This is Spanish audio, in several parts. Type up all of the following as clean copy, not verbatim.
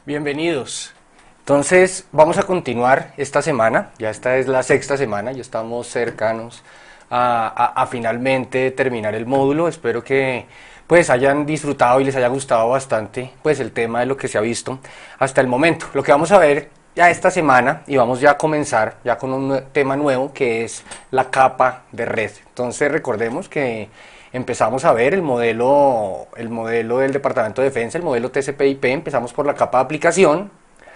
Bienvenidos. Entonces vamos a continuar esta semana, ya esta es la sexta semana, ya estamos cercanos a finalmente terminar el módulo. Espero que pues hayan disfrutado y les haya gustado bastante pues el tema de lo que se ha visto hasta el momento. Lo que vamos a ver ya esta semana, y vamos ya a comenzar ya con un tema nuevo, que es la capa de red. Entonces recordemos que empezamos a ver el modelo del Departamento de Defensa, el modelo TCP/IP. Empezamos por la capa de aplicación.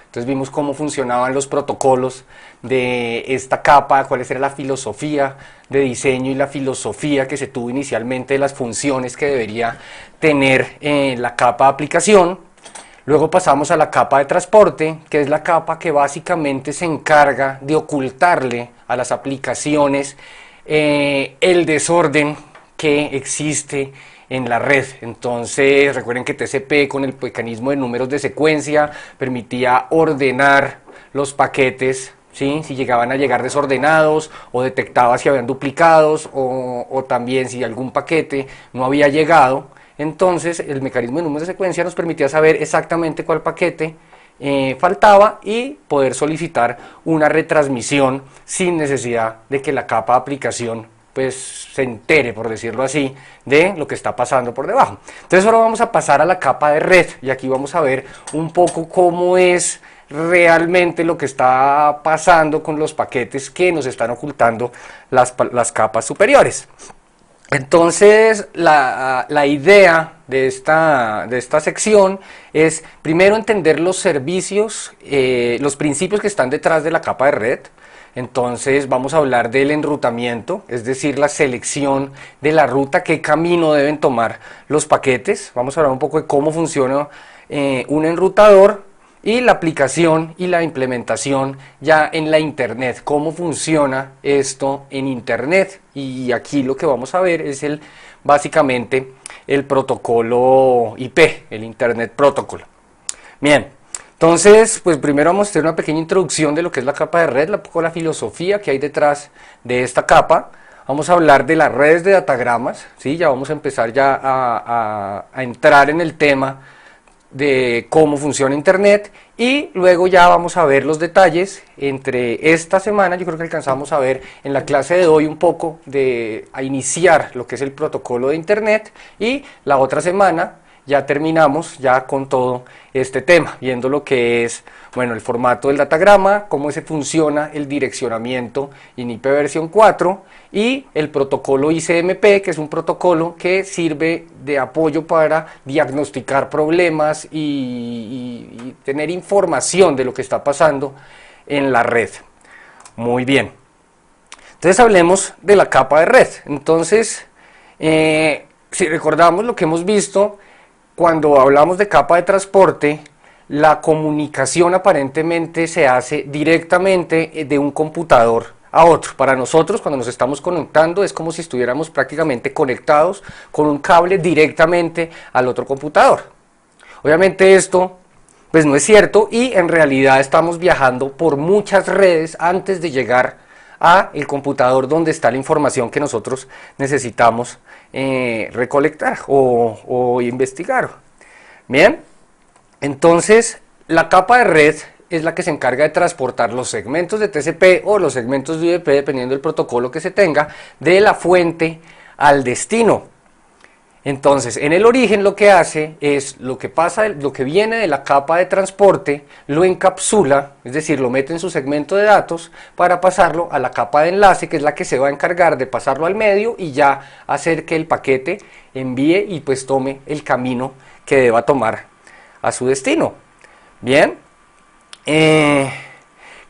Entonces vimos cómo funcionaban los protocolos de esta capa, cuál era la filosofía de diseño y la filosofía que se tuvo inicialmente de las funciones que debería tener la capa de aplicación. Luego pasamos a la capa de transporte, que es la capa que básicamente se encarga de ocultarle a las aplicaciones el desorden que existe en la red. Entonces recuerden que TCP, con el mecanismo de números de secuencia, permitía ordenar los paquetes, ¿sí? Si llegaban a llegar desordenados, o detectaba si habían duplicados, o también si algún paquete no había llegado. Entonces el mecanismo de números de secuencia nos permitía saber exactamente cuál paquete faltaba y poder solicitar una retransmisión sin necesidad de que la capa de aplicación pues se entere, por decirlo así, de lo que está pasando por debajo. Entonces ahora vamos a pasar a la capa de red, y aquí vamos a ver un poco cómo es realmente lo que está pasando con los paquetes que nos están ocultando las capas superiores. Entonces la idea de esta sección es primero entender los servicios, los principios que están detrás de la capa de red. Entonces vamos a hablar del enrutamiento, es decir, la selección de la ruta, qué camino deben tomar los paquetes. Vamos a hablar un poco de cómo funciona un enrutador, y la aplicación y la implementación ya en la internet, cómo funciona esto en internet. Y aquí lo que vamos a ver es básicamente el protocolo IP, el Internet Protocol. Bien. Entonces, pues primero vamos a hacer una pequeña introducción de lo que es la capa de red, un poco la filosofía que hay detrás de esta capa. Vamos a hablar de las redes de datagramas, ¿sí? Ya vamos a empezar ya a entrar en el tema de cómo funciona Internet, y luego ya vamos a ver los detalles. Entre esta semana yo creo que alcanzamos a ver en la clase de hoy un poco a iniciar lo que es el protocolo de Internet, y la otra semana ya terminamos ya con todo este tema, viendo lo que es, bueno, el formato del datagrama, cómo se funciona el direccionamiento en IP versión 4 y el protocolo ICMP, que es un protocolo que sirve de apoyo para diagnosticar problemas y tener información de lo que está pasando en la red. Muy bien. Entonces hablemos de la capa de red. Entonces, si recordamos lo que hemos visto, cuando hablamos de capa de transporte, la comunicación aparentemente se hace directamente de un computador a otro. Para nosotros, cuando nos estamos conectando, es como si estuviéramos prácticamente conectados con un cable directamente al otro computador. Obviamente esto pues no es cierto, y en realidad estamos viajando por muchas redes antes de llegar a el computador donde está la información que nosotros necesitamos recolectar o investigar. Bien, entonces la capa de red es la que se encarga de transportar los segmentos de TCP o los segmentos de UDP, dependiendo del protocolo que se tenga, de la fuente al destino. Entonces, en el origen lo que hace es lo que viene de la capa de transporte, lo encapsula, es decir, lo mete en su segmento de datos para pasarlo a la capa de enlace, que es la que se va a encargar de pasarlo al medio y ya hacer que el paquete envíe y pues tome el camino que deba tomar a su destino. Bien,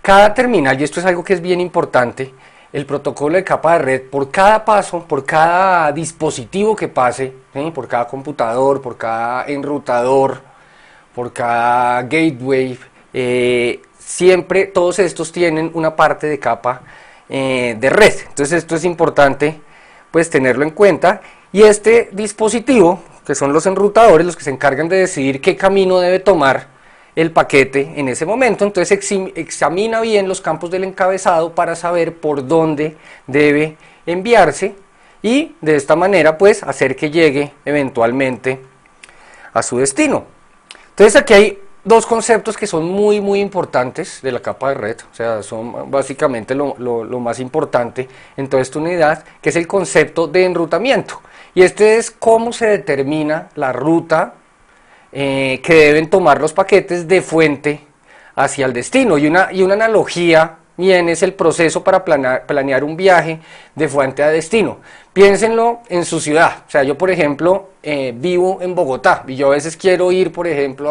cada terminal, y esto es algo que es bien importante, el protocolo de capa de red, por cada paso, por cada dispositivo que pase, ¿sí? Por cada computador, por cada enrutador, por cada gateway, siempre todos estos tienen una parte de capa de red. Entonces esto es importante pues tenerlo en cuenta, y este dispositivo, que son los enrutadores, los que se encargan de decidir qué camino debe tomar el paquete en ese momento. Entonces examina bien los campos del encabezado para saber por dónde debe enviarse, y de esta manera pues hacer que llegue eventualmente a su destino. Entonces aquí hay dos conceptos que son muy importantes de la capa de red, o sea, son básicamente lo más importante en toda esta unidad, que es el concepto de enrutamiento. Y este es cómo se determina la ruta que deben tomar los paquetes de fuente hacia el destino. Y una analogía bien es el proceso para planear un viaje de fuente a destino. Piénsenlo en su ciudad. O sea, yo por ejemplo vivo en Bogotá y yo a veces quiero ir por ejemplo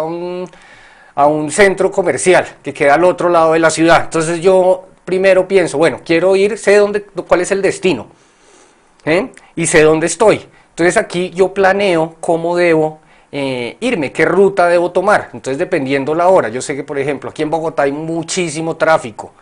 a un centro comercial que queda al otro lado de la ciudad. Entonces yo primero pienso, bueno, quiero ir, sé cuál es el destino, y sé dónde estoy. Entonces aquí yo planeo cómo debo irme, qué ruta debo tomar. Entonces dependiendo la hora, yo sé que por ejemplo aquí en Bogotá hay muchísimo tráfico.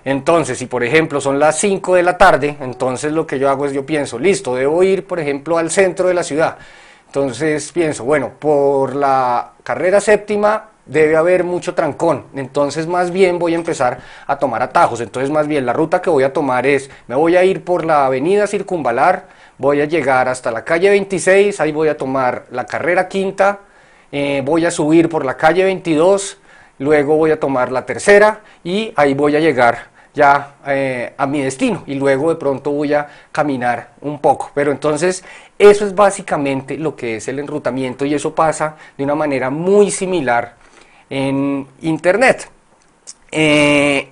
Entonces, si por ejemplo son las 5 de la tarde, entonces lo que yo hago es yo pienso, listo, debo ir por ejemplo al centro de la ciudad. Entonces pienso, bueno, por la carrera séptima debe haber mucho trancón, entonces más bien voy a empezar a tomar atajos. Entonces más bien la ruta que voy a tomar es, me voy a ir por la avenida Circunvalar, voy a llegar hasta la calle 26, ahí voy a tomar la carrera quinta, voy a subir por la calle 22, luego voy a tomar la tercera y ahí voy a llegar ya a mi destino y luego de pronto voy a caminar un poco. Pero entonces eso es básicamente lo que es el enrutamiento y eso pasa de una manera muy similar en internet.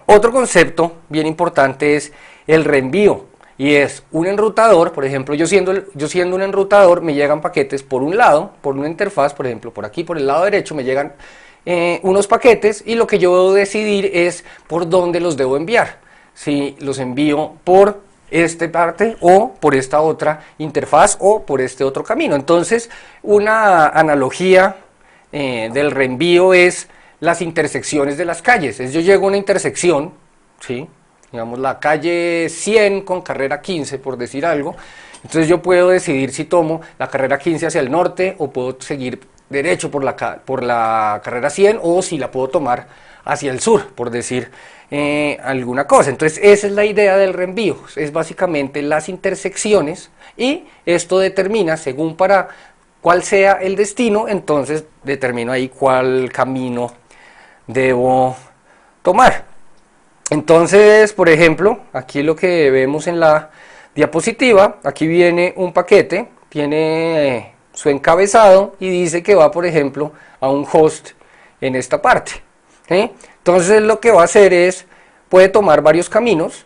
Otro concepto bien importante es el reenvío y es un enrutador. Por ejemplo, yo siendo un enrutador me llegan paquetes por un lado, por una interfaz, por ejemplo por aquí por el lado derecho me llegan unos paquetes y lo que yo debo decidir es por dónde los debo enviar, si los envío por esta parte o por esta otra interfaz o por este otro camino. Entonces una analogía del reenvío es las intersecciones de las calles. Yo llego a una intersección, ¿sí? Digamos la calle 100 con carrera 15 por decir algo, entonces yo puedo decidir si tomo la carrera 15 hacia el norte o puedo seguir derecho por la carrera 100 o si la puedo tomar hacia el sur, por decir alguna cosa. Entonces esa es la idea del reenvío, es básicamente las intersecciones y esto determina según para cuál sea el destino, entonces determino ahí cuál camino debo tomar. Entonces, por ejemplo, aquí lo que vemos en la diapositiva, aquí viene un paquete, tiene su encabezado y dice que va por ejemplo a un host en esta parte, ¿sí? Entonces lo que va a hacer es, puede tomar varios caminos,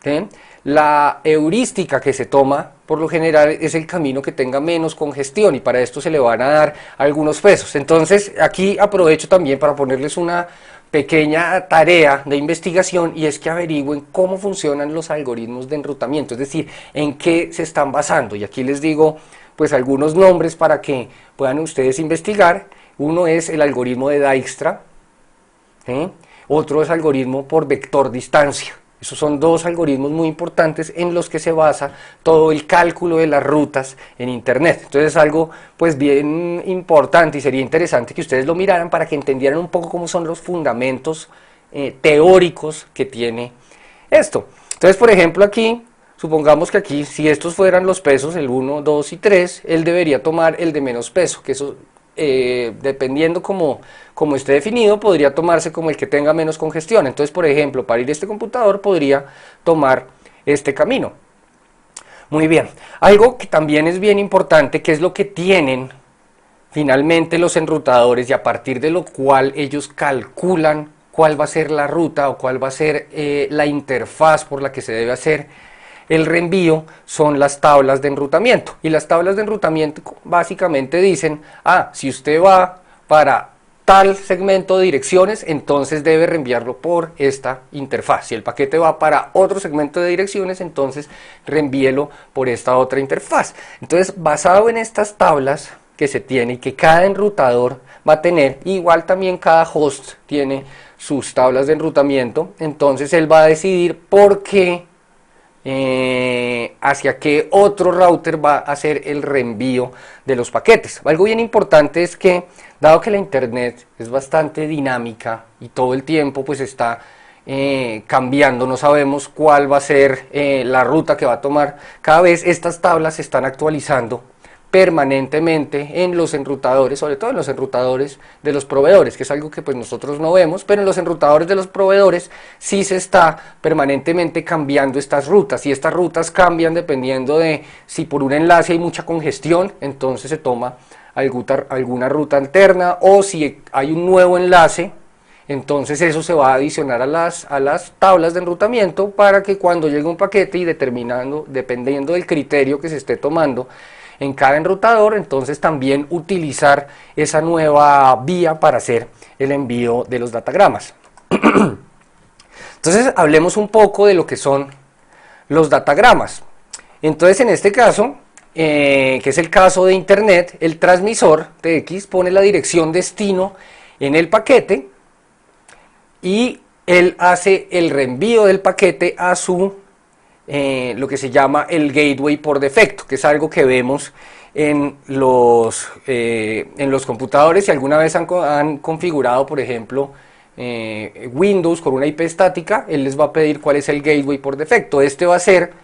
¿sí? La heurística que se toma por lo general es el camino que tenga menos congestión y para esto se le van a dar algunos pesos. Entonces aquí aprovecho también para ponerles una pequeña tarea de investigación y es que averigüen cómo funcionan los algoritmos de enrutamiento, es decir, en qué se están basando. Y aquí les digo pues algunos nombres para que puedan ustedes investigar. Uno es el algoritmo de Dijkstra, ¿sí? Otro es algoritmo por vector distancia. Esos son dos algoritmos muy importantes en los que se basa todo el cálculo de las rutas en internet. Entonces es algo pues bien importante y sería interesante que ustedes lo miraran para que entendieran un poco cómo son los fundamentos teóricos que tiene esto. Entonces por ejemplo aquí, supongamos que aquí si estos fueran los pesos, el 1, 2 y 3, él debería tomar el de menos peso, que eso dependiendo como esté definido, podría tomarse como el que tenga menos congestión. Entonces, por ejemplo, para ir a este computador podría tomar este camino. Muy bien, algo que también es bien importante, que es lo que tienen finalmente los enrutadores y a partir de lo cual ellos calculan cuál va a ser la ruta o cuál va a ser la interfaz por la que se debe hacer el reenvío, son las tablas de enrutamiento. Y las tablas de enrutamiento básicamente dicen, si usted va para tal segmento de direcciones, entonces debe reenviarlo por esta interfaz. Si el paquete va para otro segmento de direcciones, entonces reenvíelo por esta otra interfaz. Entonces, basado en estas tablas que se tiene y que cada enrutador va a tener, igual también cada host tiene sus tablas de enrutamiento, entonces él va a decidir por qué hacia qué otro router va a hacer el reenvío de los paquetes. Algo bien importante es que, dado que la internet es bastante dinámica y todo el tiempo pues está cambiando, no sabemos cuál va a ser la ruta que va a tomar, cada vez estas tablas se están actualizando permanentemente en los enrutadores, sobre todo en los enrutadores de los proveedores, que es algo que pues nosotros no vemos, pero en los enrutadores de los proveedores sí se está permanentemente cambiando estas rutas, y estas rutas cambian dependiendo de si por un enlace hay mucha congestión, entonces se toma alguna ruta alterna, o si hay un nuevo enlace, entonces eso se va a adicionar a las tablas de enrutamiento para que cuando llegue un paquete y dependiendo del criterio que se esté tomando en cada enrutador, entonces también utilizar esa nueva vía para hacer el envío de los datagramas. Entonces hablemos un poco de lo que son los datagramas. Entonces en este caso, que es el caso de internet, el transmisor TX pone la dirección destino en el paquete y él hace el reenvío del paquete a su lo que se llama el gateway por defecto, que es algo que vemos en los computadores. Si alguna vez han configurado, por ejemplo, Windows con una IP estática, él les va a pedir cuál es el gateway por defecto. Este va a ser,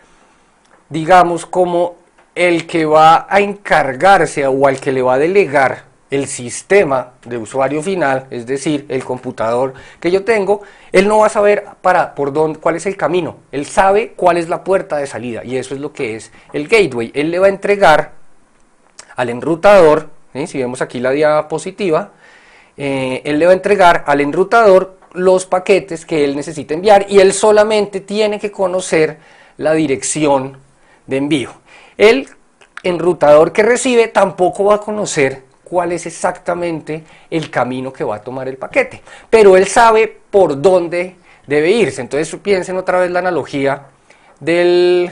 digamos, como el que va a encargarse o al que le va a delegar el sistema de usuario final, es decir, el computador que yo tengo. Él no va a saber cuál es el camino, él sabe cuál es la puerta de salida, y eso es lo que es el gateway. Él le va a entregar al enrutador, ¿sí? Si vemos aquí la diapositiva, él le va a entregar al enrutador los paquetes que él necesita enviar, y él solamente tiene que conocer la dirección de envío. El enrutador que recibe tampoco va a conocer cuál es exactamente el camino que va a tomar el paquete, pero él sabe por dónde debe irse. Entonces piensen otra vez la analogía del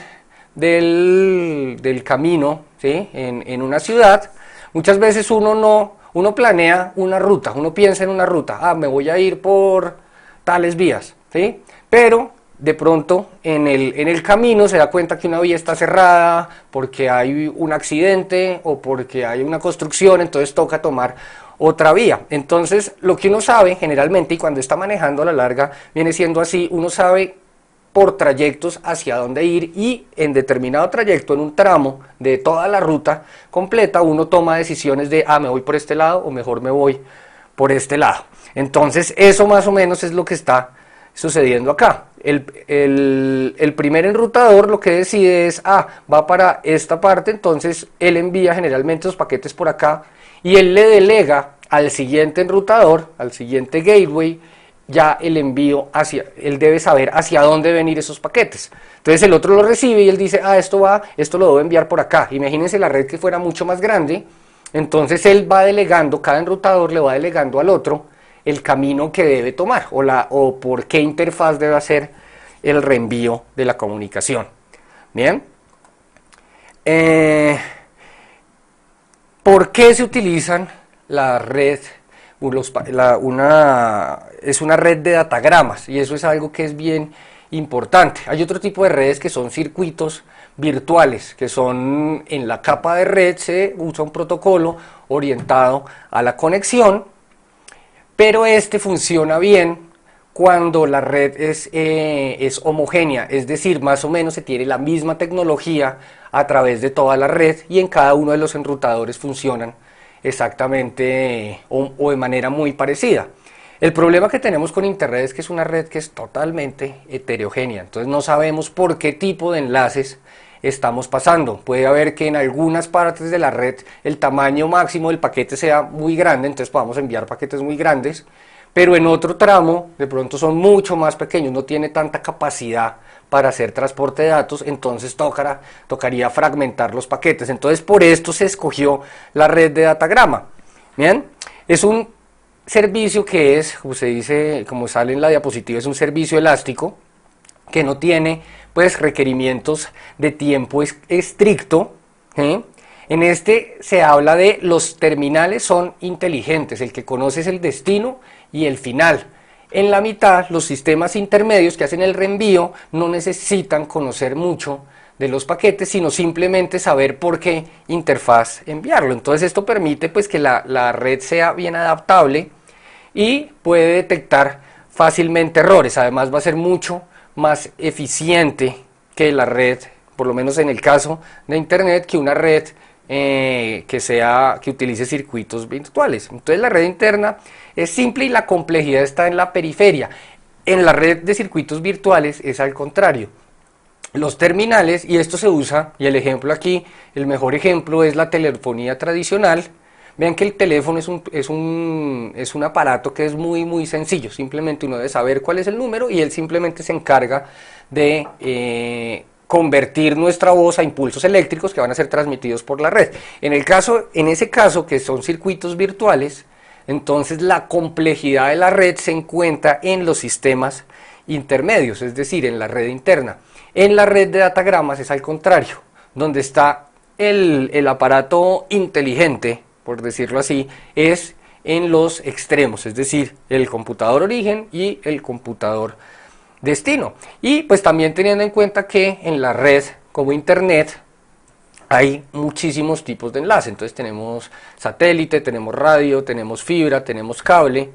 camino, ¿sí? En una ciudad. Muchas veces uno planea una ruta, uno piensa en una ruta, me voy a ir por tales vías, ¿sí? Pero de pronto en el camino se da cuenta que una vía está cerrada porque hay un accidente o porque hay una construcción, entonces toca tomar otra vía. Entonces lo que uno sabe generalmente, y cuando está manejando a la larga viene siendo así, uno sabe por trayectos hacia dónde ir, y en determinado trayecto, en un tramo de toda la ruta completa, uno toma decisiones de, me voy por este lado o mejor me voy por este lado. Entonces eso más o menos es lo que está sucediendo acá. El primer enrutador lo que decide es, va para esta parte, entonces él envía generalmente los paquetes por acá, y él le delega al siguiente enrutador, al siguiente gateway, ya el envío él debe saber hacia dónde deben ir esos paquetes. Entonces el otro lo recibe y él dice, esto lo debo enviar por acá. Imagínense la red que fuera mucho más grande, entonces él va delegando, cada enrutador le va delegando al otro el camino que debe tomar, o por qué interfaz debe hacer el reenvío de la comunicación. Bien. ¿Por qué se utilizan la red? Es una red de datagramas, y eso es algo que es bien importante. Hay otro tipo de redes que son circuitos virtuales, que son en la capa de red se usa un protocolo orientado a la conexión, pero este funciona bien cuando la red es homogénea, es decir, más o menos se tiene la misma tecnología a través de toda la red, y en cada uno de los enrutadores funcionan exactamente o de manera muy parecida. El problema que tenemos con internet es que es una red que es totalmente heterogénea, entonces no sabemos por qué tipo de enlaces estamos pasando. Puede haber que en algunas partes de la red el tamaño máximo del paquete sea muy grande, entonces podamos enviar paquetes muy grandes, pero en otro tramo de pronto son mucho más pequeños, no tiene tanta capacidad para hacer transporte de datos, entonces tocaría fragmentar los paquetes. Entonces por esto se escogió la red de datagrama. Bien, es un servicio que es, como se dice, como sale en la diapositiva, es un servicio elástico que no tiene pues requerimientos de tiempo estricto. En este se habla de los terminales son inteligentes, el que conoce es el destino y el final. En la mitad, los sistemas intermedios que hacen el reenvío no necesitan conocer mucho de los paquetes, sino simplemente saber por qué interfaz enviarlo. Entonces esto permite pues que la red sea bien adaptable y puede detectar fácilmente errores. Además va a ser mucho más eficiente que la red, por lo menos en el caso de internet, que una red que utilice circuitos virtuales. Entonces la red interna es simple y la complejidad está en la periferia. En la red de circuitos virtuales es al contrario. Los terminales, y esto se usa, y el ejemplo aquí, el mejor ejemplo es la telefonía tradicional. Vean que el teléfono es un aparato que es muy sencillo, simplemente uno debe saber cuál es el número y él simplemente se encarga de convertir nuestra voz a impulsos eléctricos que van a ser transmitidos por la red. En ese caso, que son circuitos virtuales, entonces la complejidad de la red se encuentra en los sistemas intermedios, es decir, en la red interna. En la red de datagramas es al contrario, donde está el aparato inteligente, por decirlo así, es en los extremos, es decir, el computador origen y el computador destino. Y pues también teniendo en cuenta que en la red como internet hay muchísimos tipos de enlace. Entonces tenemos satélite, tenemos radio, tenemos fibra, tenemos cable.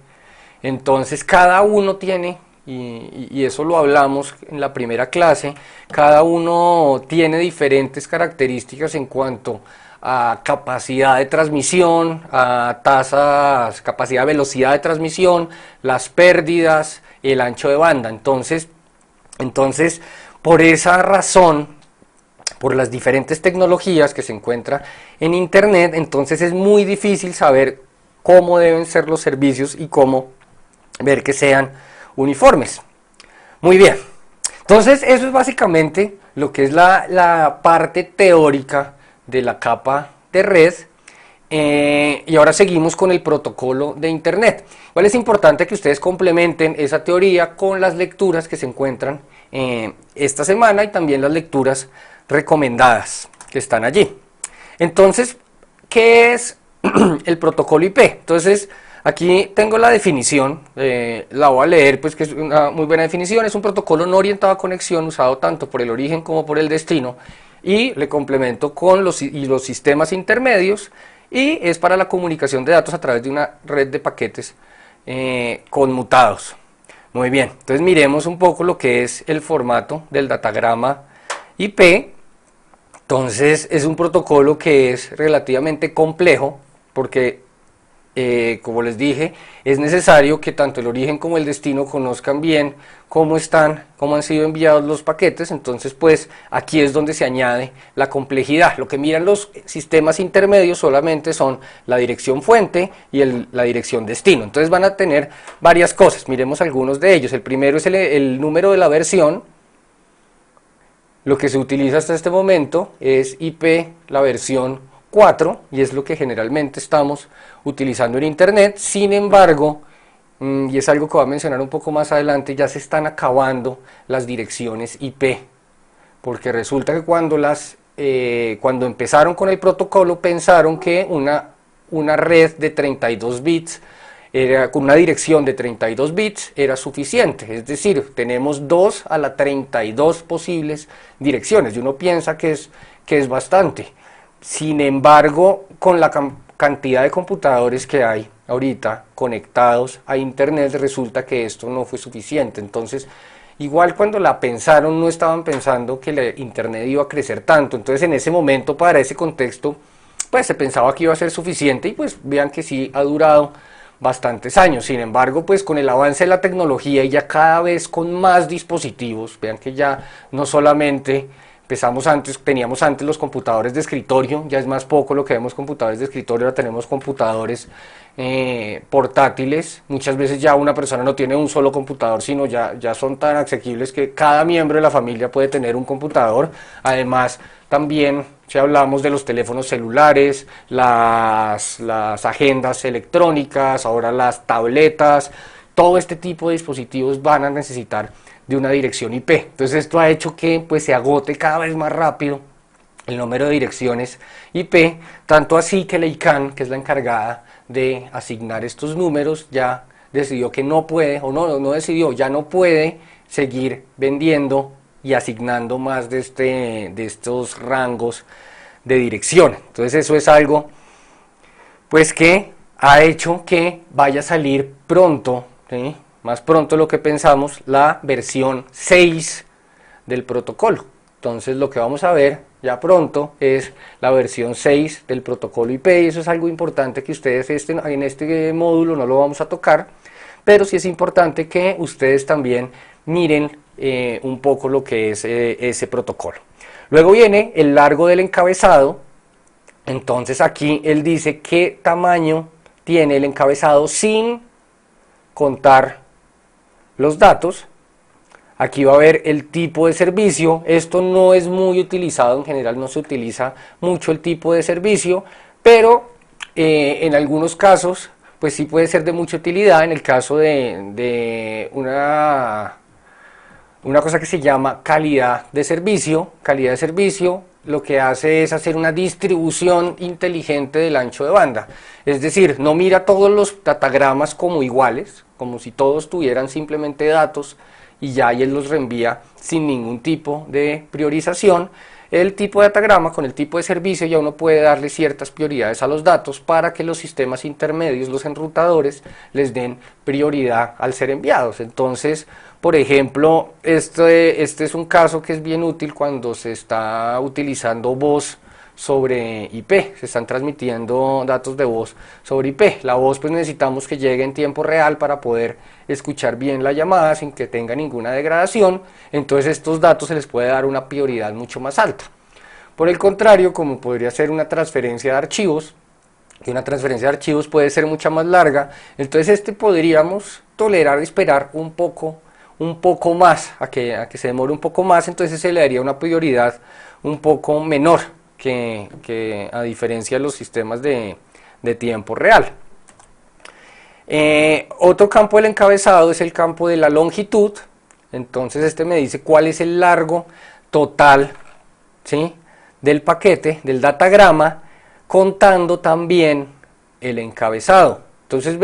Entonces cada uno tiene, y eso lo hablamos en la primera clase, cada uno tiene diferentes características en cuanto a capacidad de transmisión, a tasas, capacidad, velocidad de transmisión, las pérdidas, el ancho de banda. Entonces, por esa razón, por las diferentes tecnologías que se encuentran en internet, entonces es muy difícil saber cómo deben ser los servicios y cómo ver que sean uniformes. Muy bien, entonces eso es básicamente lo que es la parte teórica de la capa de red. Y ahora seguimos con el protocolo de internet. Igual es importante que ustedes complementen esa teoría con las lecturas que se encuentran esta semana y también las lecturas recomendadas que están allí. Entonces, ¿qué es el protocolo IP? Entonces, aquí tengo la definición, la voy a leer, pues que es una muy buena definición. Es un protocolo no orientado a conexión usado tanto por el origen como por el destino, y le complemento con los sistemas intermedios, y es para la comunicación de datos a través de una red de paquetes conmutados. Muy bien, entonces miremos un poco lo que es el formato del datagrama IP. Entonces es un protocolo que es relativamente complejo porque, como les dije, es necesario que tanto el origen como el destino conozcan bien cómo han sido enviados los paquetes. Entonces pues aquí es donde se añade la complejidad. Lo que miran los sistemas intermedios solamente son la dirección fuente y la dirección destino. Entonces van a tener varias cosas, miremos algunos de ellos. El primero es el número de la versión. Lo que se utiliza hasta este momento es IP, la versión 4, y es lo que generalmente estamos utilizando en internet. Sin embargo, y es algo que voy a mencionar un poco más adelante, ya se están acabando las direcciones IP, porque resulta que cuando empezaron con el protocolo pensaron que una red de 32 bits, con una dirección de 32 bits era suficiente, es decir, tenemos 2 a la 32 posibles direcciones, y uno piensa que es bastante. Sin embargo, con la cantidad de computadores que hay ahorita conectados a internet, resulta que esto no fue suficiente. Entonces, igual cuando la pensaron, no estaban pensando que la internet iba a crecer tanto. Entonces, en ese momento, para ese contexto, pues se pensaba que iba a ser suficiente, y pues vean que sí ha durado bastantes años. Sin embargo, pues con el avance de la tecnología y ya cada vez con más dispositivos, vean que ya no solamente teníamos antes los computadores de escritorio, ya es más poco lo que vemos computadores de escritorio, ahora tenemos computadores portátiles. Muchas veces ya una persona no tiene un solo computador, sino ya son tan asequibles que cada miembro de la familia puede tener un computador. Además, también si hablamos de los teléfonos celulares, las agendas electrónicas, ahora las tabletas, todo este tipo de dispositivos van a necesitar de una dirección IP. Entonces esto ha hecho que pues se agote cada vez más rápido el número de direcciones IP, tanto así que la ICANN, que es la encargada de asignar estos números, ya decidió que no puede, o no decidió, ya no puede seguir vendiendo y asignando más de estos rangos de dirección. Entonces eso es algo pues que ha hecho que vaya a salir pronto, ¿sí?, más pronto de lo que pensamos, la versión 6 del protocolo. Entonces lo que vamos a ver ya pronto es la versión 6 del protocolo IP, y eso es algo importante que ustedes en este módulo no lo vamos a tocar, pero sí es importante que ustedes también miren un poco lo que es ese protocolo. Luego viene el largo del encabezado. Entonces aquí él dice qué tamaño tiene el encabezado sin contar los datos. Aquí va a ver el tipo de servicio. Esto no es muy utilizado, en general no se utiliza mucho el tipo de servicio, pero en algunos casos pues sí puede ser de mucha utilidad. En el caso de una cosa que se llama calidad de servicio. Calidad de servicio lo que hace es hacer una distribución inteligente del ancho de banda. Es decir, no mira todos los datagramas como iguales, como si todos tuvieran simplemente datos y ya y él los reenvía sin ningún tipo de priorización. El tipo de datagrama con el tipo de servicio ya uno puede darle ciertas prioridades a los datos para que los sistemas intermedios, los enrutadores, les den prioridad al ser enviados. Entonces, por ejemplo, este es un caso que es bien útil cuando se está utilizando voz sobre IP, se están transmitiendo datos de voz sobre IP. La voz pues necesitamos que llegue en tiempo real para poder escuchar bien la llamada sin que tenga ninguna degradación, entonces estos datos se les puede dar una prioridad mucho más alta. Por el contrario, como podría ser una transferencia de archivos, que una transferencia de archivos puede ser mucha más larga, entonces podríamos tolerar esperar un poco más, a que se demore un poco más, entonces se le daría una prioridad un poco menor que a diferencia de los sistemas de tiempo real. Otro campo del encabezado es el campo de la longitud. Entonces me dice cuál es el largo total, ¿sí?, del paquete, del datagrama, contando también el encabezado. Entonces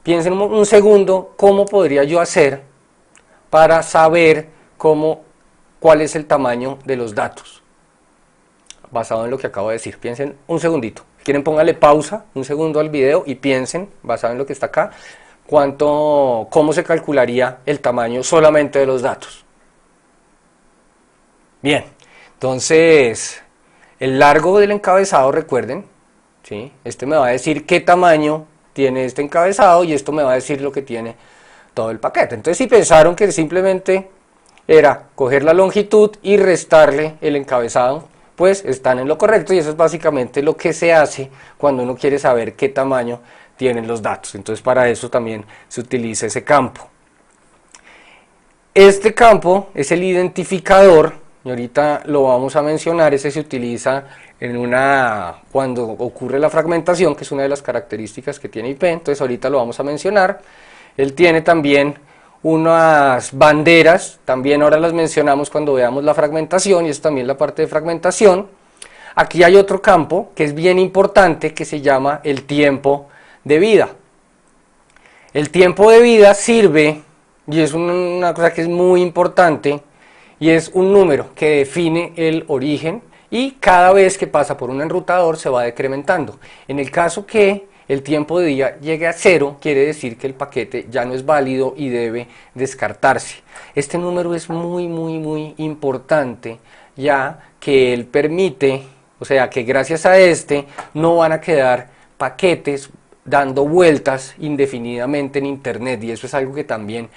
piensen un segundo cómo podría yo hacer para saber cuál es el tamaño de los datos basado en lo que acabo de decir. Piensen un segundito. Si quieren, póngale pausa un segundo al video y piensen, basado en lo que está acá, cómo se calcularía el tamaño solamente de los datos. Bien, entonces el largo del encabezado, recuerden, ¿sí?, me va a decir qué tamaño tiene este encabezado y esto me va a decir lo que tiene todo el paquete. Entonces, si pensaron que simplemente era coger la longitud y restarle el encabezado, pues están en lo correcto, y eso es básicamente lo que se hace cuando uno quiere saber qué tamaño tienen los datos. Entonces para eso también se utiliza ese campo. Este campo es el identificador, y ahorita lo vamos a mencionar. Ese se utiliza cuando ocurre la fragmentación, que es una de las características que tiene IP, entonces ahorita lo vamos a mencionar. Él tiene también unas banderas, también ahora las mencionamos cuando veamos la fragmentación, y es también la parte de fragmentación. Aquí hay otro campo que es bien importante, que se llama el tiempo de vida. El tiempo de vida sirve, y es una cosa que es muy importante, y es un número que define el origen, y cada vez que pasa por un enrutador se va decrementando. En el caso que el tiempo de día llegue a 0, quiere decir que el paquete ya no es válido y debe descartarse. Este número es muy importante, ya que él permite, o sea que gracias a no van a quedar paquetes dando vueltas indefinidamente en internet, y eso es algo que también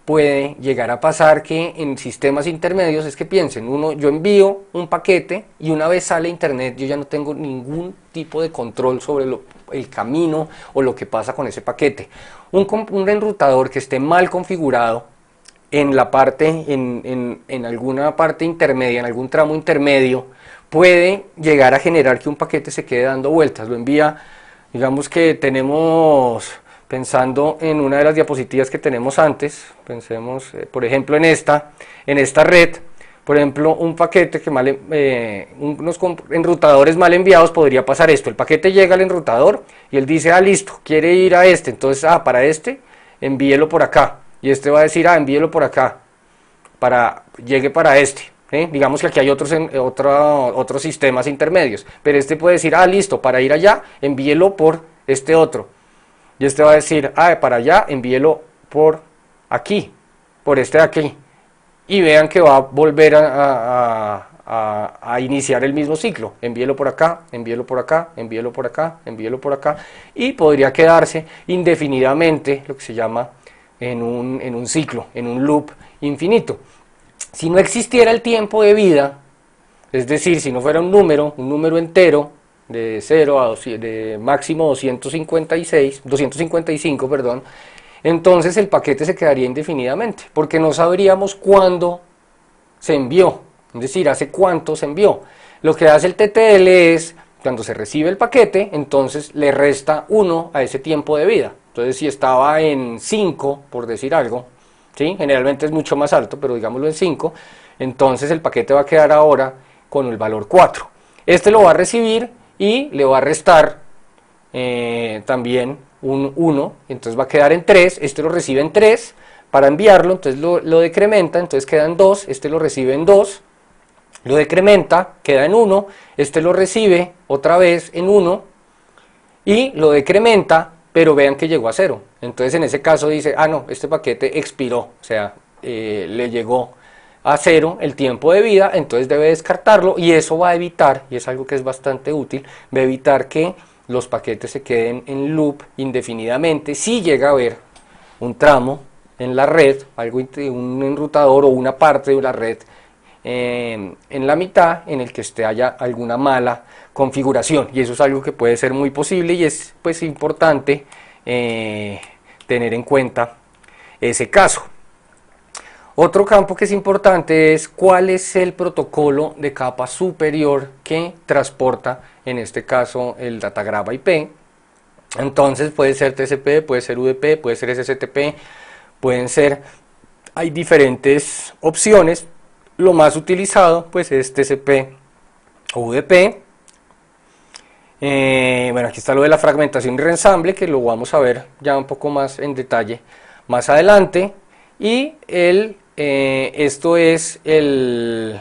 puede llegar a pasar, que en sistemas intermedios es que piensen, yo envío un paquete y una vez sale a internet yo ya no tengo ningún tipo de control sobre el camino o lo que pasa con ese paquete. Un enrutador que esté mal configurado en alguna parte intermedia, en algún tramo intermedio, puede llegar a generar que un paquete se quede dando vueltas. Lo envía, digamos que pensando en una de las diapositivas que tenemos antes, pensemos por ejemplo en esta red, por ejemplo un paquete unos enrutadores mal enviados, podría pasar esto: el paquete llega al enrutador y él dice, listo, quiere ir a entonces para envíelo por acá, y va a decir, envíelo por acá, llegue para digamos que aquí hay otros sistemas intermedios, pero puede decir, listo, para ir allá, envíelo por otro. Y va a decir, para allá, envíelo por aquí, por de aquí. Y vean que va a volver a a iniciar el mismo ciclo, envíelo por acá, envíelo por acá, envíelo por acá, envíelo por acá, y podría quedarse indefinidamente, lo que se llama en un ciclo, en un loop infinito. Si no existiera el tiempo de vida, es decir, si no fuera un número entero, de 0 a de máximo 255, perdón, entonces el paquete se quedaría indefinidamente, porque no sabríamos cuándo se envió, es decir, hace cuánto se envió. Lo que hace el TTL es, cuando se recibe el paquete, entonces le resta 1 a ese tiempo de vida. Entonces, si estaba en 5, por decir algo, ¿sí? Generalmente es mucho más alto, pero digámoslo en 5, entonces el paquete va a quedar ahora con el valor 4. Este lo va a recibir y le va a restar también un 1, entonces va a quedar en 3, este lo recibe en 3, para enviarlo, entonces lo decrementa, entonces queda en 2, este lo recibe en 2, lo decrementa, queda en 1, este lo recibe otra vez en 1, y lo decrementa, pero vean que llegó a 0, entonces en ese caso dice, ah no, este paquete expiró, o sea, le llegó a 0 el tiempo de vida, entonces debe descartarlo, y eso va a evitar, y es algo que es bastante útil, va a evitar que los paquetes se queden en loop indefinidamente, si llega a haber un tramo en la red, un enrutador o una parte de la red en la mitad en el que haya alguna mala configuración, y eso es algo que puede ser muy posible y es pues importante tener en cuenta ese caso. Otro campo que es importante es cuál es el protocolo de capa superior que transporta, en este caso, el datagrama IP. Entonces puede ser TCP, puede ser UDP, puede ser SSTP, hay diferentes opciones. Lo más utilizado pues es TCP o UDP. Bueno, aquí está lo de la fragmentación y reensamble, que lo vamos a ver ya un poco más en detalle más adelante. Y esto es el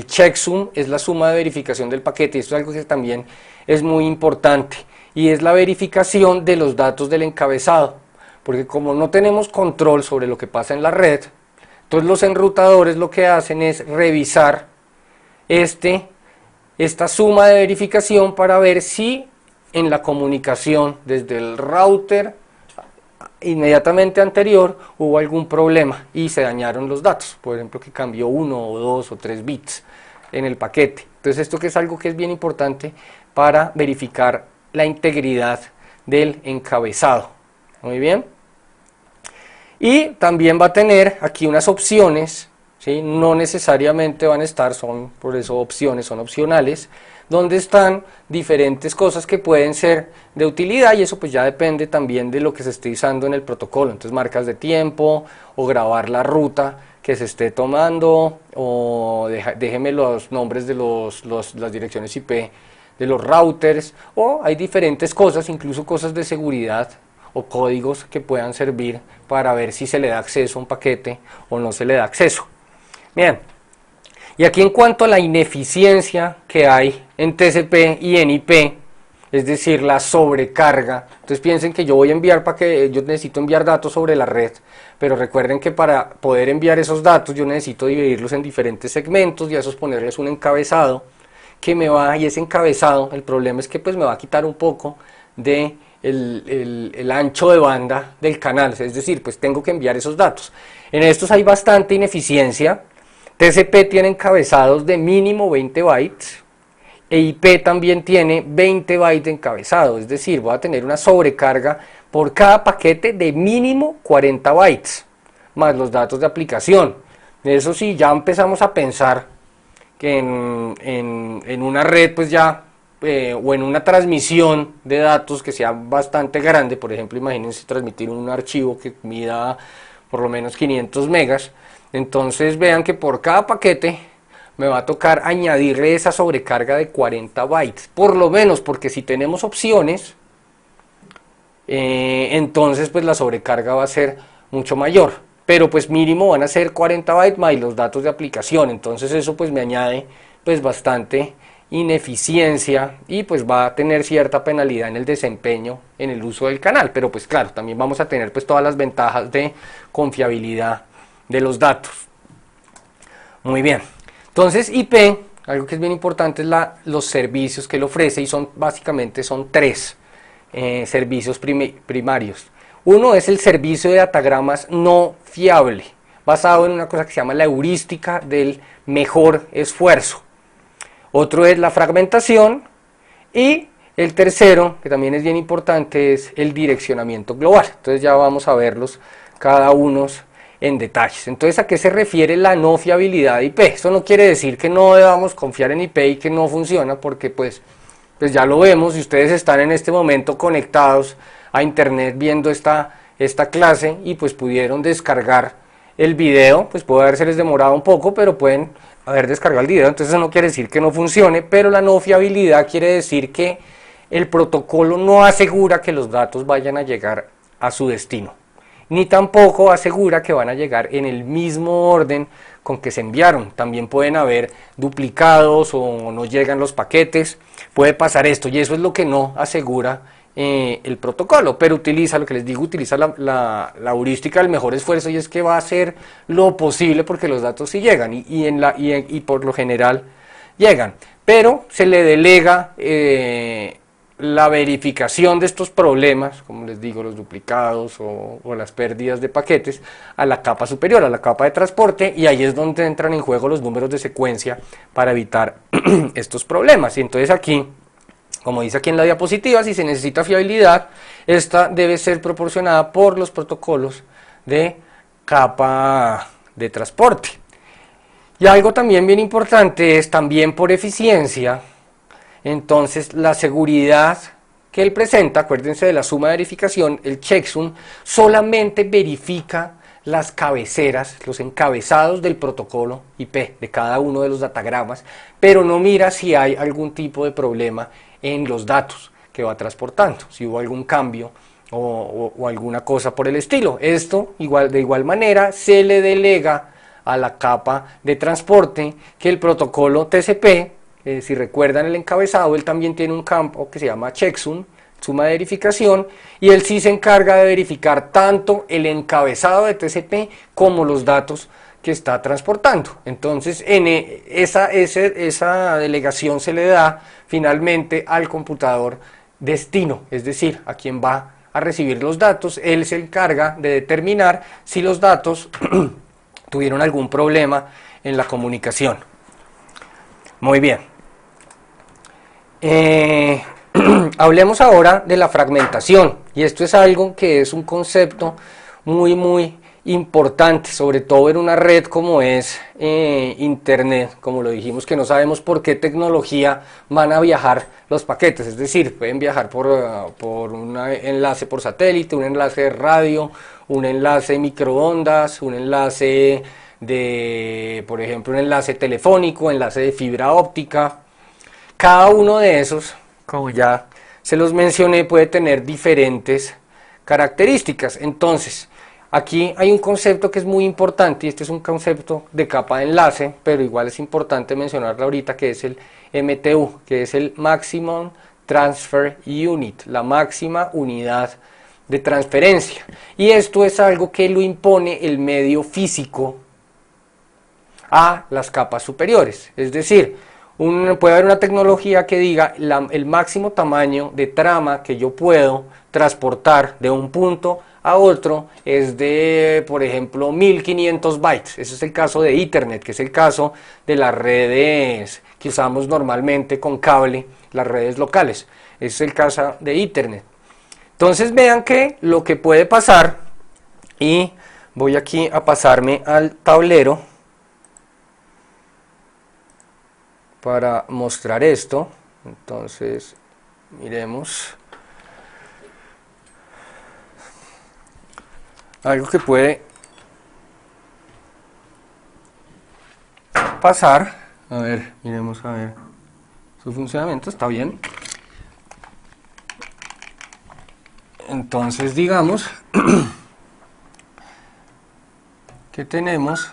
checksum, es la suma de verificación del paquete, y esto es algo que también es muy importante, y es la verificación de los datos del encabezado, porque como no tenemos control sobre lo que pasa en la red, entonces los enrutadores lo que hacen es revisar esta suma de verificación para ver si en la comunicación desde el router inmediatamente anterior hubo algún problema y se dañaron los datos, por ejemplo que cambió 1 o 2 o 3 bits en el paquete. Entonces esto que es algo que es bien importante para verificar la integridad del encabezado. Muy bien. Y también va a tener aquí unas opciones, ¿sí? No necesariamente van a estar, por eso opciones, son opcionales, donde están diferentes cosas que pueden ser de utilidad, y eso pues ya depende también de lo que se esté usando en el protocolo. Entonces marcas de tiempo, o grabar la ruta que se esté tomando, o déjeme los nombres de las direcciones IP de los routers, o hay diferentes cosas, incluso cosas de seguridad o códigos que puedan servir para ver si se le da acceso a un paquete o no se le da acceso. Bien, y aquí en cuanto a la ineficiencia que hay en TCP y en IP, es decir, la sobrecarga, entonces piensen que yo voy a enviar yo necesito enviar datos sobre la red, pero recuerden que para poder enviar esos datos yo necesito dividirlos en diferentes segmentos y a esos ponerles un encabezado y ese encabezado, el problema es que pues me va a quitar un poco de el ancho de banda del canal, es decir, pues tengo que enviar esos datos. En estos hay bastante ineficiencia. TCP tiene encabezados de mínimo 20 bytes e IP también tiene 20 bytes de encabezado, es decir, voy a tener una sobrecarga por cada paquete de mínimo 40 bytes, más los datos de aplicación. Eso sí, ya empezamos a pensar que en una red pues ya o en una transmisión de datos que sea bastante grande, por ejemplo, imagínense transmitir un archivo que mida por lo menos 500 megas, entonces vean que por cada paquete me va a tocar añadirle esa sobrecarga de 40 bytes, por lo menos, porque si tenemos opciones, entonces pues la sobrecarga va a ser mucho mayor, pero pues mínimo van a ser 40 bytes más los datos de aplicación, entonces eso pues me añade pues bastante ineficiencia y pues va a tener cierta penalidad en el desempeño en el uso del canal, pero pues claro, también vamos a tener pues todas las ventajas de confiabilidad de los datos. Muy bien, entonces IP, algo que es bien importante es los servicios que él ofrece, y básicamente son tres servicios primarios. Uno es el servicio de datagramas no fiable, basado en una cosa que se llama la heurística del mejor esfuerzo. Otro es la fragmentación, y el tercero, que también es bien importante, es el direccionamiento global. Entonces ya vamos a verlos cada uno en detalles. Entonces, ¿a qué se refiere la no fiabilidad de IP? Esto no quiere decir que no debamos confiar en IP y que no funciona, porque pues ya lo vemos. Si ustedes están en este momento conectados a internet viendo esta clase y pues pudieron descargar el video, pues puede haberse demorado un poco, pero pueden haber descargado el video. Entonces eso no quiere decir que no funcione, pero la no fiabilidad quiere decir que el protocolo no asegura que los datos vayan a llegar a su destino, ni tampoco asegura que van a llegar en el mismo orden con que se enviaron. También pueden haber duplicados o no llegan los paquetes, puede pasar esto, y eso es lo que no asegura el protocolo, pero utiliza, lo que les digo, utiliza la heurística del mejor esfuerzo, y es que va a hacer lo posible porque los datos sí llegan, y por lo general llegan, pero se le delega la verificación de estos problemas, como les digo, los duplicados o las pérdidas de paquetes, a la capa superior, a la capa de transporte, y ahí es donde entran en juego los números de secuencia para evitar estos problemas. Y entonces aquí, como dice aquí en la diapositiva, si se necesita fiabilidad, esta debe ser proporcionada por los protocolos de capa de transporte. Y algo también bien importante es también por eficiencia. Entonces, la seguridad que él presenta, acuérdense de la suma de verificación, el checksum solamente verifica las cabeceras, los encabezados del protocolo IP de cada uno de los datagramas, pero no mira si hay algún tipo de problema en los datos que va transportando, si hubo algún cambio o alguna cosa por el estilo. Esto, de igual manera, se le delega a la capa de transporte, que el protocolo TCP, si recuerdan el encabezado, él también tiene un campo que se llama checksum, suma de verificación, y él sí se encarga de verificar tanto el encabezado de TCP como los datos que está transportando. Entonces, esa delegación se le da finalmente al computador destino, es decir, a quien va a recibir los datos. Él se encarga de determinar si los datos tuvieron algún problema en la comunicación. Muy bien. Hablemos ahora de la fragmentación, y esto es algo que es un concepto muy importante, sobre todo en una red como es internet, como lo dijimos, que no sabemos por qué tecnología van a viajar los paquetes, es decir, pueden viajar por un enlace por satélite, un enlace de radio, un enlace de microondas, un enlace por ejemplo, un enlace telefónico, enlace de fibra óptica. Cada uno de esos, como ya se los mencioné, puede tener diferentes características. Entonces, aquí hay un concepto que es muy importante, y este es un concepto de capa de enlace, pero igual es importante mencionarlo ahorita, que es el MTU, que es el Maximum Transfer Unit, la máxima unidad de transferencia. Y esto es algo que lo impone el medio físico a las capas superiores, es decir, puede haber una tecnología que diga el máximo tamaño de trama que yo puedo transportar de un punto a otro es de, por ejemplo, 1500 bytes. Ese es el caso de Ethernet, que es el caso de las redes que usamos normalmente con cable, las redes locales. Ese es el caso de Ethernet. Entonces vean que lo que puede pasar, y voy aquí a pasarme al tablero para mostrar esto. Entonces miremos algo que puede pasar. A ver, miremos a ver su funcionamiento. Está bien. Entonces digamos que tenemos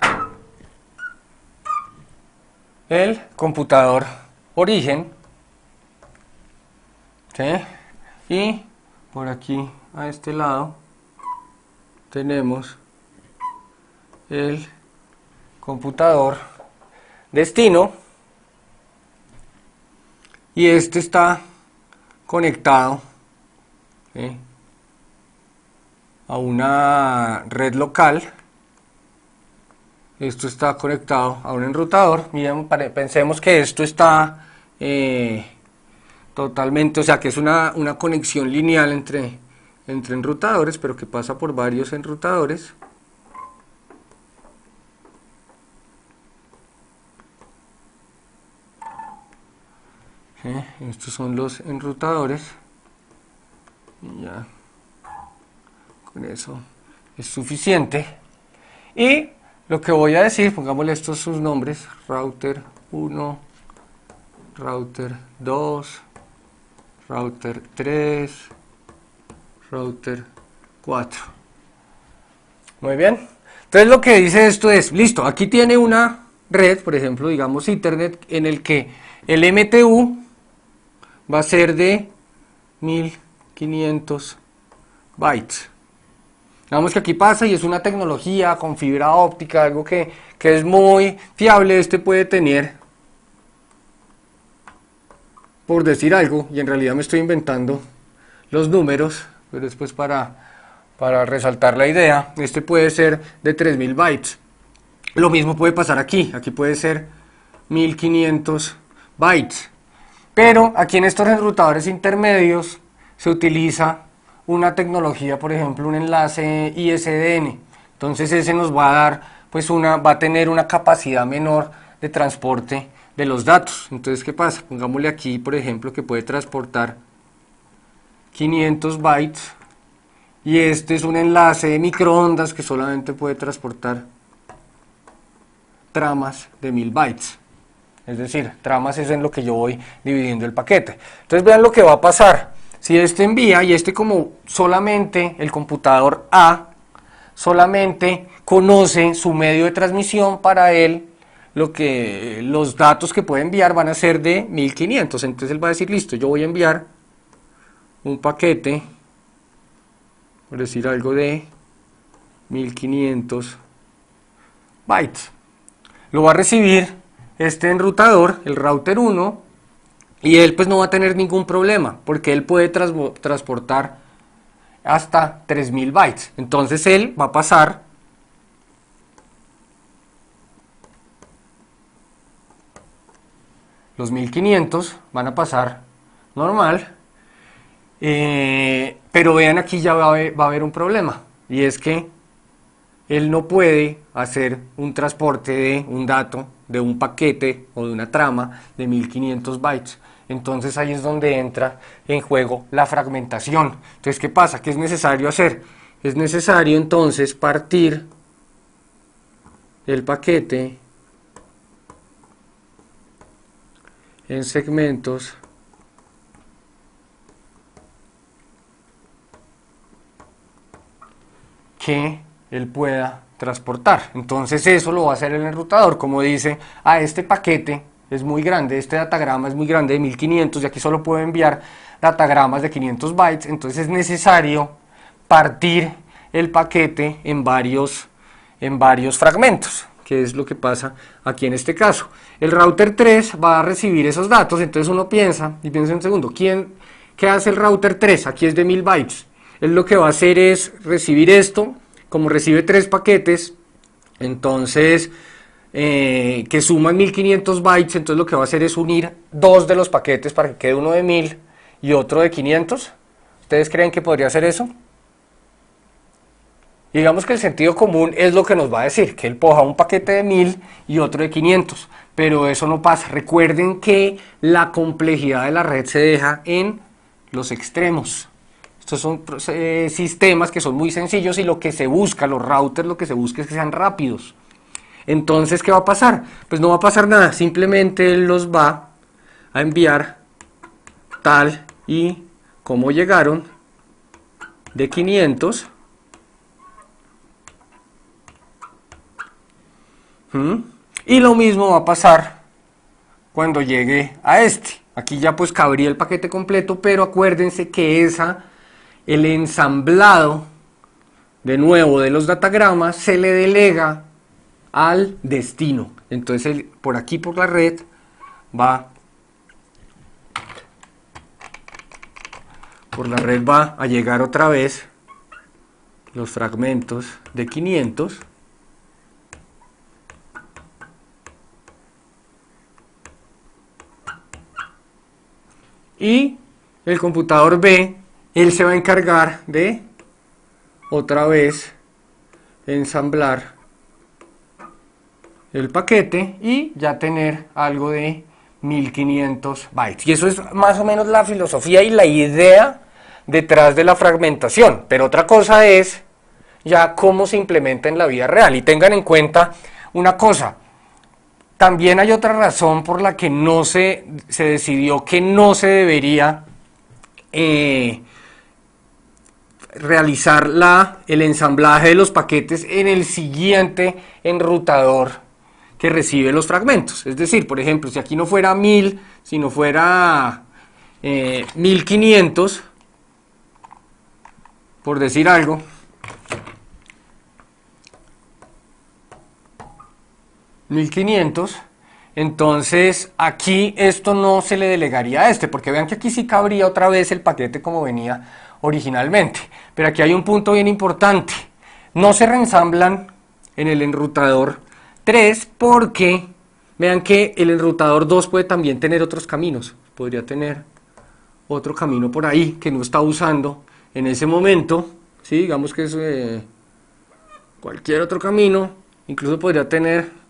el computador origen, ¿sí? Y por aquí a este lado tenemos el computador destino, y este está conectado a una red local. Esto está conectado a un enrutador. Miren, pensemos que esto está totalmente, o sea que es una conexión lineal entre enrutadores, pero que pasa por varios enrutadores. Estos son los enrutadores. Y ya, con eso es suficiente. Y lo que voy a decir, pongámosle estos sus nombres: router 1, router 2, router 3, router 4. Muy bien. Entonces lo que dice esto es, listo, aquí tiene una red, por ejemplo, digamos Ethernet, en el que el MTU va a ser de 1500 bytes. Digamos que aquí pasa y es una tecnología con fibra óptica, algo que es muy fiable. Este puede tener, por decir algo, y en realidad me estoy inventando los números, pero después para resaltar la idea, este puede ser de 3000 bytes. Lo mismo puede pasar aquí puede ser 1500 bytes. Pero aquí en estos enrutadores intermedios se utiliza una tecnología, por ejemplo, un enlace ISDN. Entonces ese nos va a dar, pues va a tener una capacidad menor de transporte de los datos. Entonces, ¿qué pasa? Pongámosle aquí, por ejemplo, que puede transportar 500 bytes. Y este es un enlace de microondas que solamente puede transportar tramas de 1000 bytes. Es decir, tramas es en lo que yo voy dividiendo el paquete. Entonces vean lo que va a pasar. Si este envía, y este como solamente el computador A solamente conoce su medio de transmisión, para él los datos que puede enviar van a ser de 1500. Entonces él va a decir, listo, yo voy a enviar un paquete, por decir algo, de 1500 bytes. Lo va a recibir este enrutador, el router 1, y él pues no va a tener ningún problema, porque él puede transportar hasta 3000 bytes. Entonces él va a pasar los 1500, van a pasar normal, pero vean, aquí ya va a haber un problema, y es que él no puede hacer un transporte de un dato, de un paquete o de una trama de 1500 bytes. Entonces ahí es donde entra en juego la fragmentación. Entonces, ¿qué pasa? ¿Qué es necesario hacer? Es necesario entonces partir el paquete en segmentos que él pueda transportar. Entonces eso lo va a hacer el enrutador, como dice, este paquete es muy grande, este datagrama es muy grande, de 1500, y aquí solo puedo enviar datagramas de 500 bytes, entonces es necesario partir el paquete en varios fragmentos, que es lo que pasa aquí en este caso. El router 3 va a recibir esos datos, entonces uno piensa un segundo, ¿qué hace el router 3? Aquí es de 1000 bytes. Él lo que va a hacer es recibir esto, como recibe 3 paquetes, entonces que suman 1500 bytes, entonces lo que va a hacer es unir 2 de los paquetes para que quede uno de 1000 y otro de 500. ¿Ustedes creen que podría hacer eso? Digamos que el sentido común es lo que nos va a decir, que él coja un paquete de 1000 y otro de 500, pero eso no pasa. Recuerden que la complejidad de la red se deja en los extremos. Estos son sistemas que son muy sencillos, y lo que se busca, los routers, lo que se busca es que sean rápidos. Entonces, ¿qué va a pasar? Pues no va a pasar nada, simplemente él los va a enviar tal y como llegaron, de 500. Y lo mismo va a pasar cuando llegue a este. Aquí ya pues cabría el paquete completo, pero acuérdense que el ensamblado de nuevo de los datagramas se le delega al destino. Entonces por aquí, por la red, va por la red va a llegar otra vez los fragmentos de 500. Y el computador B, él se va a encargar de otra vez ensamblar el paquete y ya tener algo de 1500 bytes. Y eso es más o menos la filosofía y la idea detrás de la fragmentación. Pero otra cosa es ya cómo se implementa en la vida real. Y tengan en cuenta una cosa, también hay otra razón por la que no se decidió que no se debería realizar el ensamblaje de los paquetes en el siguiente enrutador que recibe los fragmentos. Es decir, por ejemplo, si aquí no fuera 1000, sino fuera 1500, por decir algo, entonces aquí esto no se le delegaría a este, porque vean que aquí sí cabría otra vez el paquete como venía originalmente. Pero aquí hay un punto bien importante, no se reensamblan en el enrutador 3 porque vean que el enrutador 2 puede también tener otros caminos, podría tener otro camino por ahí que no está usando en ese momento, ¿sí? Digamos que es cualquier otro camino, incluso podría tener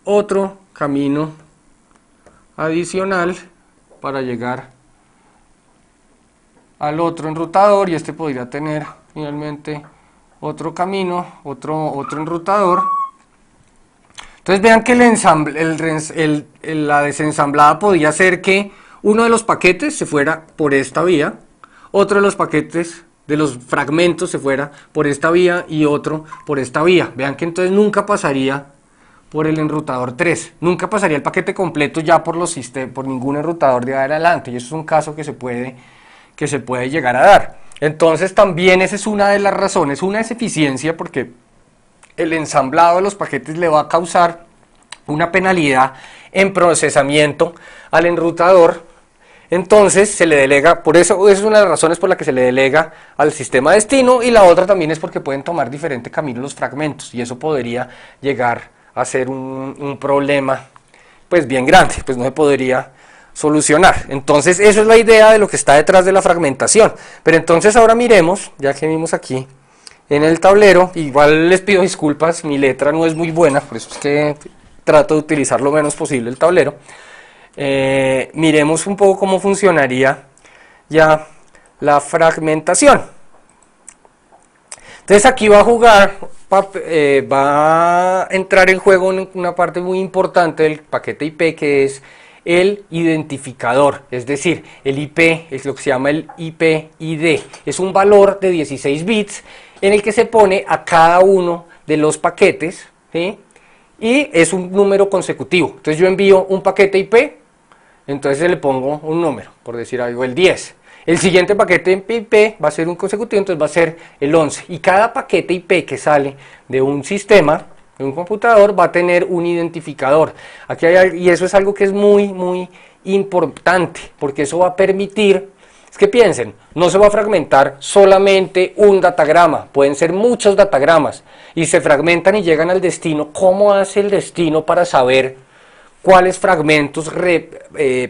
otro camino adicional para llegar al otro enrutador, y este podría tener finalmente otro camino, otro enrutador. Entonces vean que la desensamblada podía ser que uno de los paquetes se fuera por esta vía, otro de los paquetes de los fragmentos se fuera por esta vía y otro por esta vía. Vean que entonces nunca pasaría por el enrutador 3, nunca pasaría el paquete completo ya por ningún enrutador de adelante, y eso es un caso que se puede llegar a dar. Entonces también esa es una de las razones. Una es eficiencia, porque el ensamblado de los paquetes le va a causar una penalidad en procesamiento al enrutador, entonces se le delega, por eso es una de las razones por la que se le delega al sistema destino, y la otra también es porque pueden tomar diferente camino los fragmentos, y eso podría llegar a ser un problema pues bien grande, pues no se podría solucionar. Entonces eso es la idea de lo que está detrás de la fragmentación. Pero entonces ahora miremos, ya que vimos aquí en el tablero, igual les pido disculpas, mi letra no es muy buena, por eso es que trato de utilizar lo menos posible el tablero. Miremos un poco cómo funcionaría ya la fragmentación. Entonces aquí va a entrar en juego una parte muy importante del paquete IP, que es el identificador, es decir, el IP es lo que se llama el IP-ID, es un valor de 16 bits en el que se pone a cada uno de los paquetes, ¿sí? Y es un número consecutivo. Entonces yo envío un paquete IP, entonces le pongo un número, por decir algo, el 10. El siguiente paquete IP va a ser un consecutivo, entonces va a ser el 11. Y cada paquete IP que sale de un sistema, de un computador, va a tener un identificador. Y eso es algo que es muy, muy importante, porque eso va a permitir, es que piensen, no se va a fragmentar solamente un datagrama, pueden ser muchos datagramas, y se fragmentan y llegan al destino. ¿Cómo hace el destino para saber cuáles fragmentos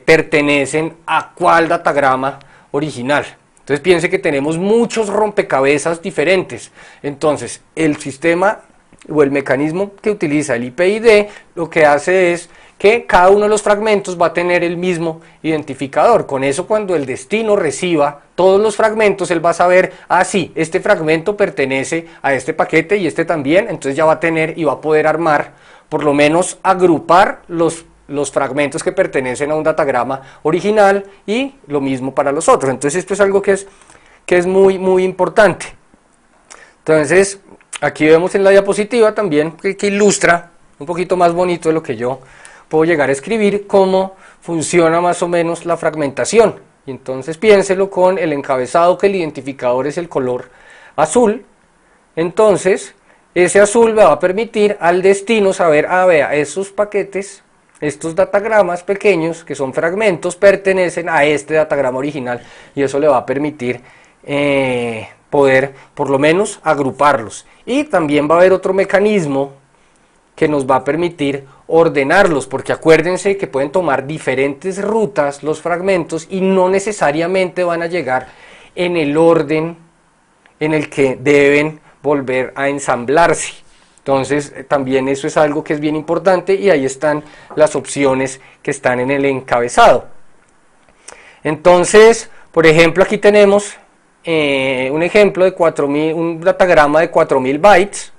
pertenecen a cuál datagrama original? Entonces piense que tenemos muchos rompecabezas diferentes. Entonces el sistema o el mecanismo que utiliza el IP-ID lo que hace es que cada uno de los fragmentos va a tener el mismo identificador. Con eso, cuando el destino reciba todos los fragmentos, él va a saber, sí, este fragmento pertenece a este paquete y este también. Entonces ya va a tener y va a poder armar, por lo menos agrupar los fragmentos que pertenecen a un datagrama original, y lo mismo para los otros. Entonces esto es algo que es muy, muy importante. Entonces aquí vemos en la diapositiva también que ilustra un poquito más bonito de lo que yo puedo llegar a escribir, cómo funciona más o menos la fragmentación. Y entonces piénselo con el encabezado, que el identificador es el color azul. Entonces ese azul me va a permitir al destino saber, vea, esos paquetes estos datagramas pequeños, que son fragmentos, pertenecen a este datagrama original, y eso le va a permitir poder, por lo menos, agruparlos. Y también va a haber otro mecanismo que nos va a permitir ordenarlos, porque acuérdense que pueden tomar diferentes rutas los fragmentos y no necesariamente van a llegar en el orden en el que deben volver a ensamblarse. Entonces también eso es algo que es bien importante, y ahí están las opciones que están en el encabezado. Entonces, por ejemplo, aquí tenemos un ejemplo de 4000, un datagrama de 4000 bytes.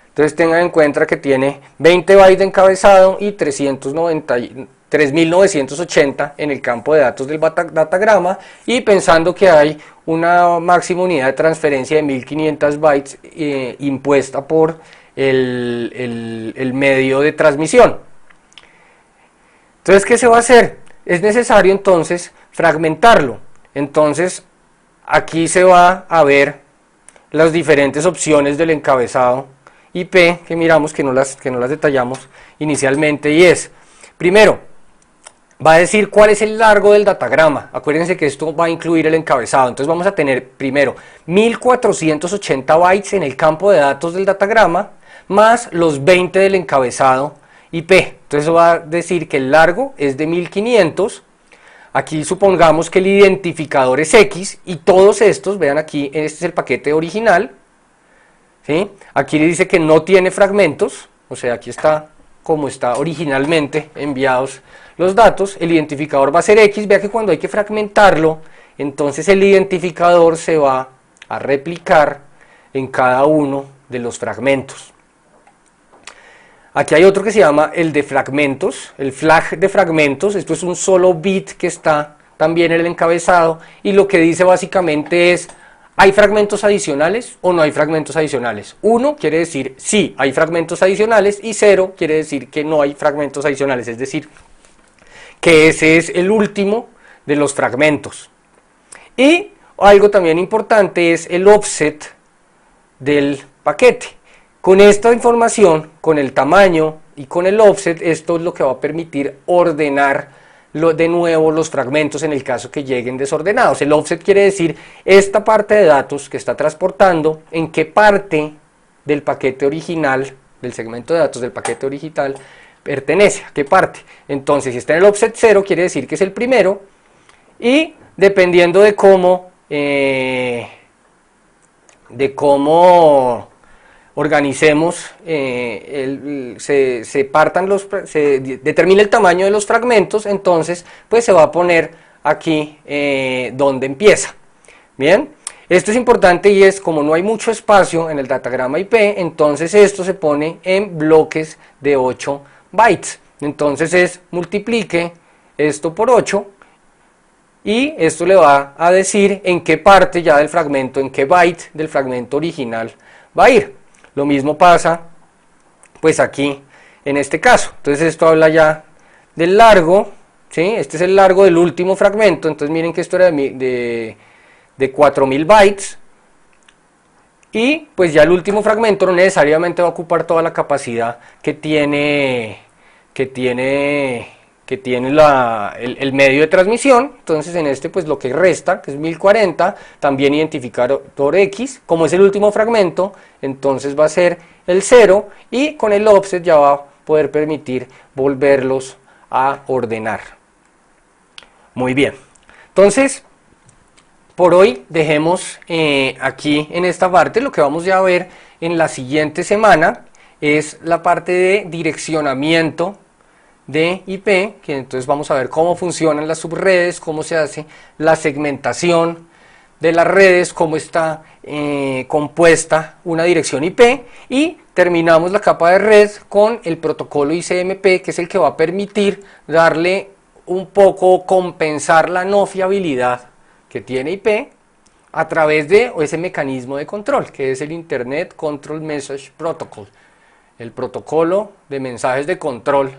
Entonces tengan en cuenta que tiene 20 bytes de encabezado y 3980 en el campo de datos del datagrama, y pensando que hay una máxima unidad de transferencia de 1500 bytes impuesta por el medio de transmisión. Entonces, ¿qué se va a hacer? Es necesario entonces fragmentarlo. Entonces, aquí se va a ver las diferentes opciones del encabezado IP que miramos, que no las detallamos inicialmente, y es, primero, va a decir cuál es el largo del datagrama. Acuérdense que esto va a incluir el encabezado. Entonces vamos a tener primero 1480 bytes en el campo de datos del datagrama, más los 20 del encabezado IP. Entonces eso va a decir que el largo es de 1500. Aquí supongamos que el identificador es X, y todos estos, vean aquí, este es el paquete original, ¿sí? Aquí le dice que no tiene fragmentos, o sea, aquí está como está originalmente enviados los datos. El identificador va a ser X. Vea que cuando hay que fragmentarlo, entonces el identificador se va a replicar en cada uno de los fragmentos. Aquí hay otro que se llama el de fragmentos, el flag de fragmentos. Esto es un solo bit que está también en el encabezado, y lo que dice básicamente es: ¿hay fragmentos adicionales o no hay fragmentos adicionales? 1 quiere decir sí, hay fragmentos adicionales, y 0 quiere decir que no hay fragmentos adicionales, es decir, que ese es el último de los fragmentos. Y algo también importante es el offset del paquete. Con esta información, con el tamaño y con el offset, esto es lo que va a permitir ordenar de nuevo los fragmentos en el caso que lleguen desordenados. El offset quiere decir esta parte de datos que está transportando, en qué parte del paquete original, del segmento de datos del paquete original, pertenece, a qué parte. Entonces, si está en el offset 0, quiere decir que es el primero, y dependiendo de cómo organicemos, se determina el tamaño de los fragmentos, entonces pues se va a poner aquí donde empieza. Bien, esto es importante, y es como no hay mucho espacio en el datagrama IP, entonces esto se pone en bloques de 8 bytes. Entonces multiplique esto por 8, y esto le va a decir en qué parte ya del fragmento, en qué byte del fragmento original va a ir. Lo mismo pasa pues aquí en este caso. Entonces esto habla ya del largo, ¿sí? Este es el largo del último fragmento. Entonces miren que esto era de 4000 bytes, y pues ya el último fragmento no necesariamente va a ocupar toda la capacidad que tiene el medio de transmisión. Entonces en este pues lo que resta, que es 1040, también identificador X, como es el último fragmento, entonces va a ser el 0, y con el offset ya va a poder permitir volverlos a ordenar. Muy bien, entonces por hoy dejemos aquí en esta parte. Lo que vamos ya a ver en la siguiente semana es la parte de direccionamiento de IP, que entonces vamos a ver cómo funcionan las subredes, cómo se hace la segmentación de las redes, cómo está compuesta una dirección IP, y terminamos la capa de red con el protocolo ICMP, que es el que va a permitir darle un poco, compensar la no fiabilidad que tiene IP a través de ese mecanismo de control, que es el Internet Control Message Protocol, el protocolo de mensajes de control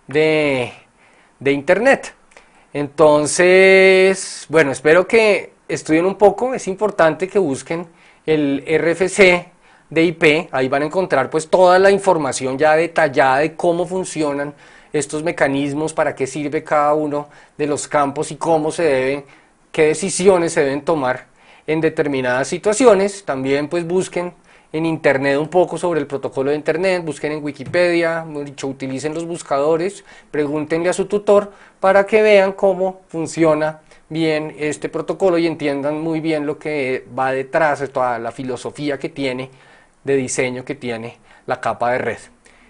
de Internet. Entonces, bueno, espero que estudien un poco. Es importante que busquen el RFC de IP, ahí van a encontrar pues toda la información ya detallada de cómo funcionan estos mecanismos, para qué sirve cada uno de los campos y cómo se deben, qué decisiones se deben tomar en determinadas situaciones. También pues busquen en internet un poco sobre el protocolo de internet, busquen en Wikipedia, dicho, utilicen los buscadores, pregúntenle a su tutor para que vean cómo funciona bien este protocolo y entiendan muy bien lo que va detrás de toda la filosofía que tiene, de diseño que tiene la capa de red.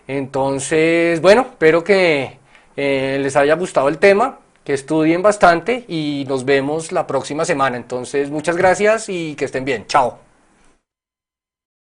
Entonces, bueno, espero que les haya gustado el tema, que estudien bastante y nos vemos la próxima semana. Entonces, muchas gracias y que estén bien. Chao.